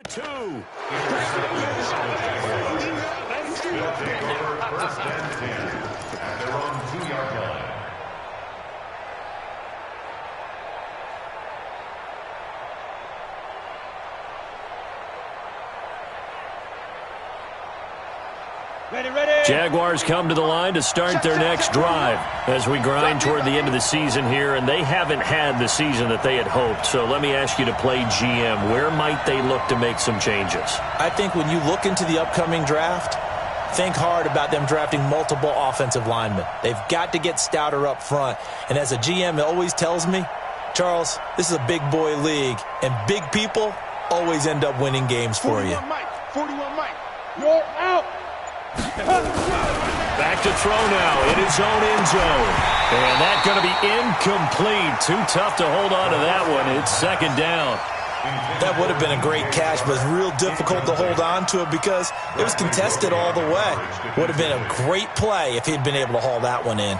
2. They'll take over first and 10 at their own 2-yard line. Jaguars come to the line to start their next drive as we grind toward the end of the season here, and they haven't had the season that they had hoped. So let me ask you to play GM. Where might they look to make some changes? I think when you look into the upcoming draft, think hard about them drafting multiple offensive linemen. They've got to get stouter up front. And as a GM, it always tells me, Charles, this is a big boy league, and big people always end up winning games for you. 41 Mike. You're out. Back to throw now in his own end zone. And that's going to be incomplete. Too tough to hold on to that one. It's second down. That would have been a great catch, but it's real difficult to hold on to it because it was contested all the way. Would have been a great play if he'd been able to haul that one in.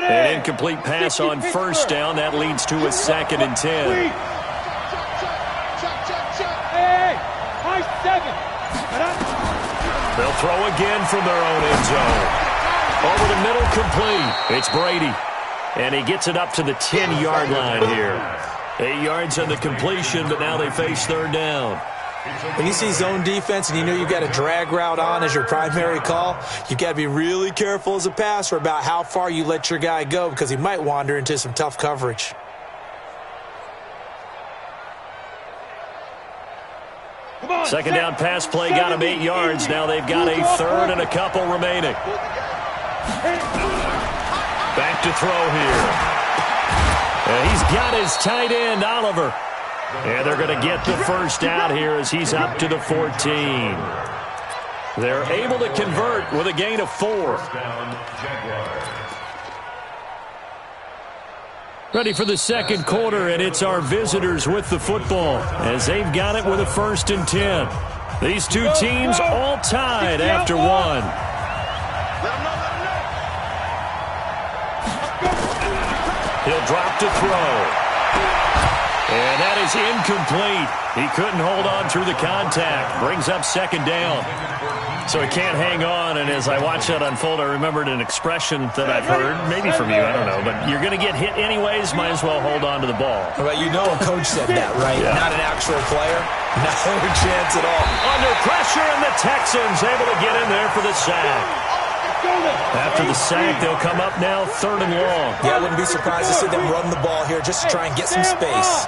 An incomplete pass on first down. That leads to a second and 10. They'll throw again from their own end zone. Over the middle, complete. It's Brady. And he gets it up to the 10-yard line here. 8 yards on the completion, but now they face third down. When you see zone defense and you know you've got a drag route on as your primary call, you've got to be really careful as a passer about how far you let your guy go because he might wander into some tough coverage. Second down pass play got him 8 yards. Now they've got a third and a couple remaining. Back to throw here. He's got his tight end, Oliver. And they're going to get the first out here as he's up to the 14. They're able to convert with a gain of 4. Ready for the second quarter, and it's our visitors with the football as they've got it with a 1st and 10. These two teams all tied after one. He'll drop to throw. And that is incomplete. He couldn't hold on through the contact. Brings up second down. So he can't hang on, and as I watch that unfold, I remembered an expression that I've heard, maybe from you, I don't know, but you're going to get hit anyways, might as well hold on to the ball. Well, you know a coach said that, right? Yeah. Not an actual player. No chance at all. Under pressure, and the Texans able to get in there for the sack. After the sack, they'll come up now 3rd and long. Yeah, I wouldn't be surprised to see them run the ball here just to try and get some space.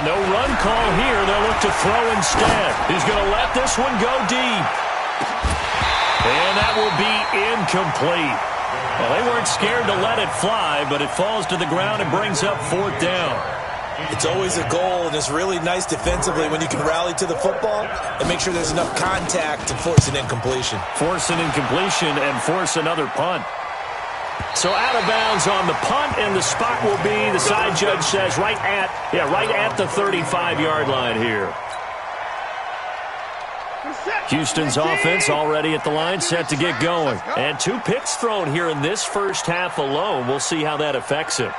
No run call here. They'll look to throw instead. He's going to let this one go deep. And that will be incomplete. Well, they weren't scared to let it fly, but it falls to the ground and brings up 4th down. It's always a goal, and it's really nice defensively when you can rally to the football and make sure there's enough contact to force an incompletion. Force an incompletion and force another punt. So out of bounds on the punt, and the spot will be, the side judge says, right at the 35-yard line here. Houston's offense already at the line, set to get going. And 2 picks thrown here in this first half alone. We'll see how that affects him.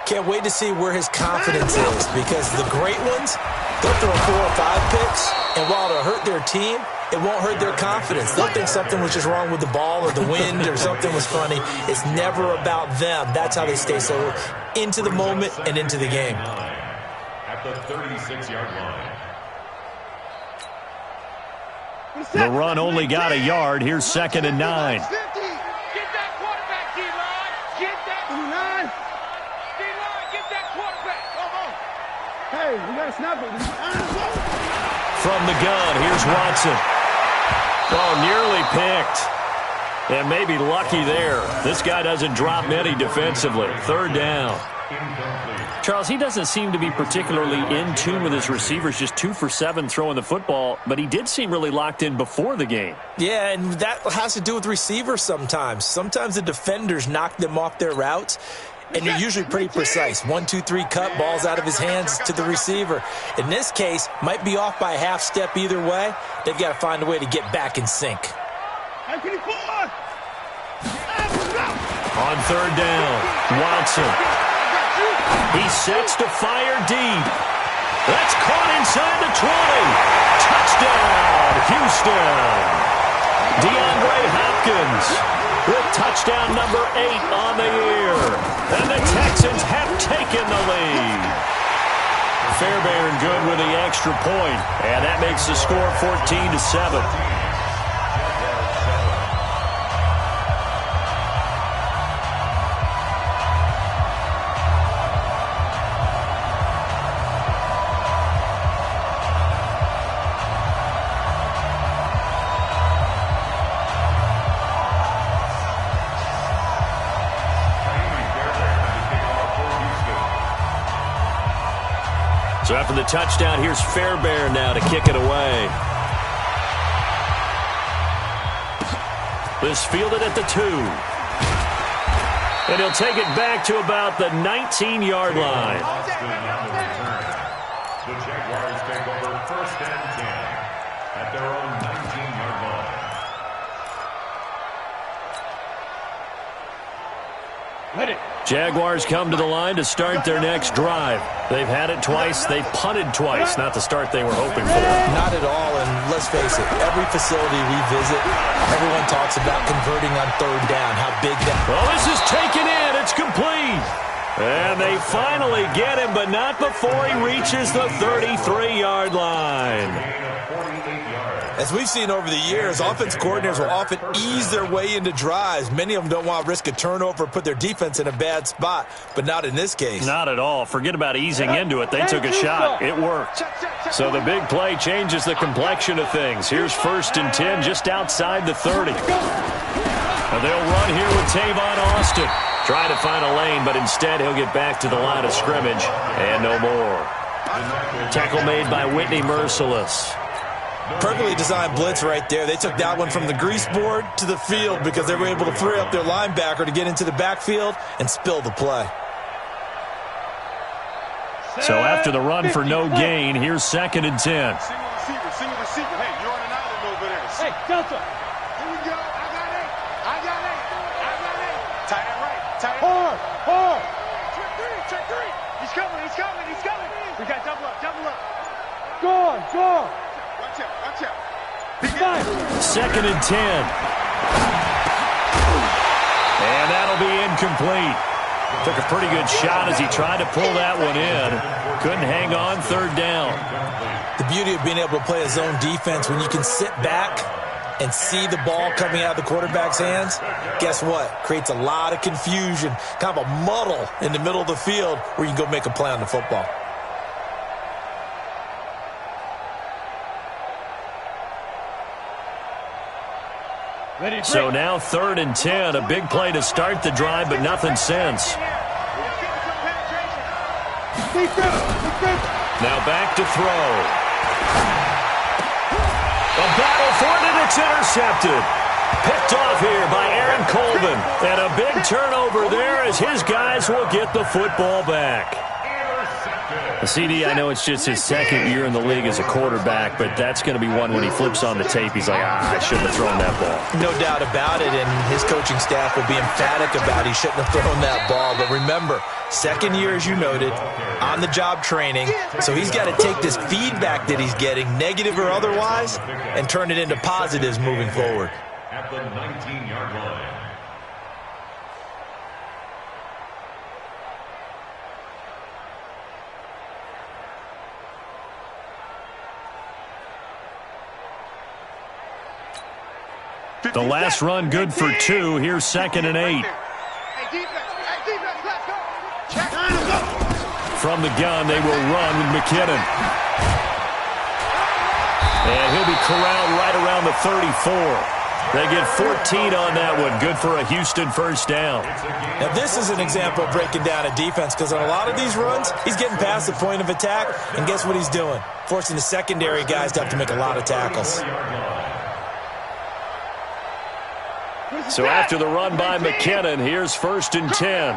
Can't wait to see where his confidence is, because the great ones, they'll throw 4 or 5 picks, and while it'll hurt their team, it won't hurt their confidence. They'll think something was just wrong with the ball or the wind or something was funny. It's never about them. That's how they stay so into the moment and into the game. At the 36-yard line. The run only got a yard. Here's 2nd and 9. Get that quarterback, D-line. Get that D-line. D-line, get that quarterback. Hey, we got to snap it. From the gun, here's Watson. Oh, nearly picked. And maybe lucky there. This guy doesn't drop many defensively. 3rd down. Charles, he doesn't seem to be particularly in tune with his receivers, just 2 for 7 throwing the football, but he did seem really locked in before the game. Yeah, and that has to do with receivers sometimes. Sometimes the defenders knock them off their routes, and they're usually pretty precise. 1, 2, 3 cut, balls out of his hands to the receiver. In this case, might be off by a half step either way. They've got to find a way to get back in sync. On third down, Watson. He sets to fire deep. That's caught inside the 20. Touchdown, Houston. DeAndre Hopkins with touchdown number 8 on the year. And the Texans have taken the lead. Fairbairn good with the extra point, and that makes the score 14-7. So after the touchdown, here's Fairbairn now to kick it away. This fielded at the 2. And he'll take it back to about the 19-yard line. The Jaguars take over 1st and 10 at their own 19-yard line. Jaguars come to the line to start their next drive. They've had it twice. They've punted twice. Not the start they were hoping for. Not at all, and let's face it, every facility we visit, everyone talks about converting on third down, how big that... Well, this is taken in. It's complete. And they finally get him, but not before he reaches the 33-yard line. As we've seen over the years, offense coordinators will often ease their way into drives. Many of them don't want to risk a turnover or put their defense in a bad spot, but not in this case. Not at all. Forget about easing into it. They took a shot. It worked. So the big play changes the complexion of things. Here's 1st and 10 just outside the 30. And they'll run here with Tavon Austin. Trying to find a lane, but instead he'll get back to the line of scrimmage and no more. Tackle made by Whitney Merciless. Perfectly designed blitz right there. They took that one from the grease board to the field because they were able to free up their linebacker to get into the backfield and spill the play. So after the run for no gain, here's 2nd and 10. Single receiver. Hey, you're on an island over there. Hey, Delta. Here we go. I got 8. Tight end right. Hard. Check 3. He's coming. We got double up. Go on. Watch out. 2nd and 10. And that'll be incomplete. Took a pretty good shot as he tried to pull that one in. Couldn't hang on, 3rd down. The beauty of being able to play a zone defense, when you can sit back and see the ball coming out of the quarterback's hands, guess what? Creates a lot of confusion, kind of a muddle in the middle of the field where you can go make a play on the football. So now 3rd and 10, a big play to start the drive, but nothing since. Now back to throw. A battle for it, and it's intercepted. Picked off here by Aaron Colvin. And a big turnover there as his guys will get the football back. CD, I know it's just his 2nd year in the league as a quarterback, but that's going to be one when he flips on the tape. He's like, I shouldn't have thrown that ball. No doubt about it, and his coaching staff will be emphatic about he shouldn't have thrown that ball. But remember, 2nd year, as you noted, on-the-job training, so he's got to take this feedback that he's getting, negative or otherwise, and turn it into positives moving forward. At the 19-yard line. The last run good for 2. Here's 2nd and 8. From the gun, they will run with McKinnon. And he'll be corralled right around the 34. They get 14 on that one. Good for a Houston 1st down. Now, this is an example of breaking down a defense because on a lot of these runs, he's getting past the point of attack, and guess what he's doing? Forcing the secondary guys to have to make a lot of tackles. So after the run by McKinnon, here's 1st and 10.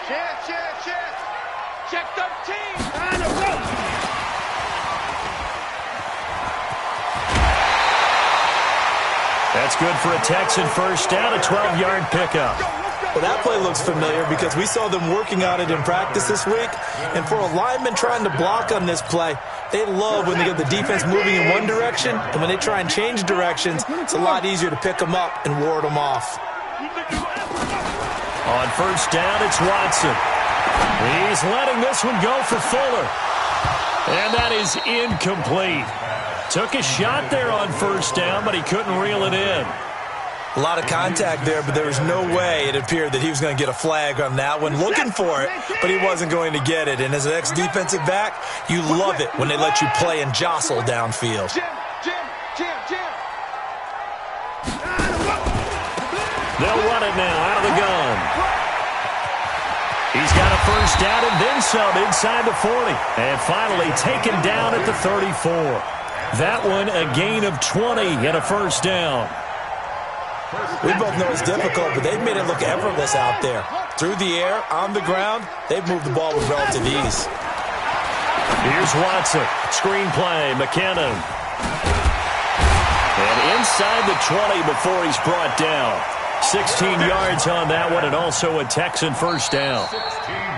Check 13. That's good for a Texan first down, a 12-yard pickup. Well, that play looks familiar because we saw them working on it in practice this week. And for a lineman trying to block on this play, they love when they get the defense moving in one direction. And when they try and change directions, it's a lot easier to pick them up and ward them off. On first down, it's Watson. He's letting this one go for Fuller. And that is incomplete. Took a shot there on first down, but he couldn't reel it in. A lot of contact there, but there was no way it appeared that he was going to get a flag on that one. Looking for it, but he wasn't going to get it. And as an ex-defensive back, you love it when they let you play and jostle downfield. They'll run it now out of the gun. He's got a first down and then some inside the 40. And finally taken down at the 34. That one a gain of 20 and a first down. We both know it's difficult, but they've made it look effortless out there. Through the air, on the ground, they've moved the ball with relative ease. Here's Watson. Screen play, McKinnon. And inside the 20 before he's brought down. 16 yards on that one, and also a Texan first down. 16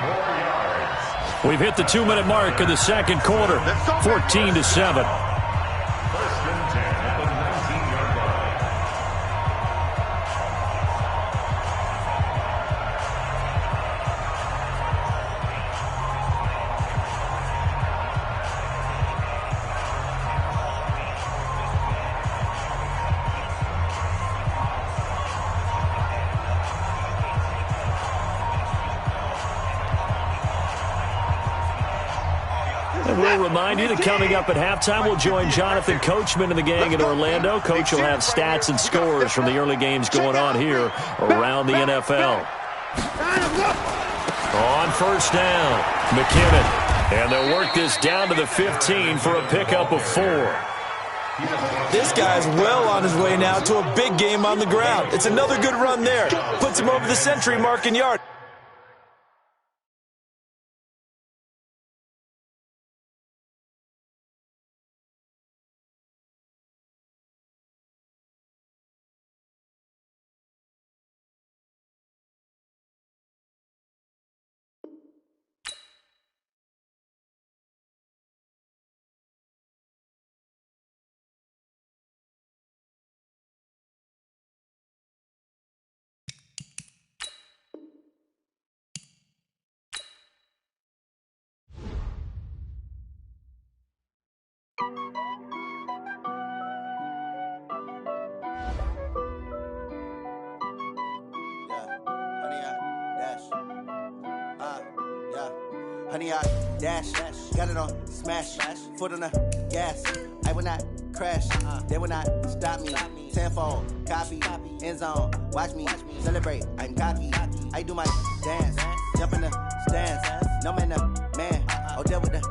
more yards. We've hit the 2-minute mark of the second quarter, 14-7. First and 10 at the 19-yard line. And we'll remind you that coming up at halftime, we'll join Jonathan Coachman and the gang in Orlando. Coach will have stats and scores from the early games going on here around the NFL. On first down, McKinnon. And they'll work this down to the 15 for a pickup of 4. This guy's well on his way now to a big game on the ground. It's another good run there. Puts him over the century mark in yard. Honey, I dash, got it on smash, foot on the gas. I will not crash, they will not stop me. Tenfold, copy, end zone, watch me celebrate. I'm cocky, I do my dance, jump in the stands. No man, man, oh, there with the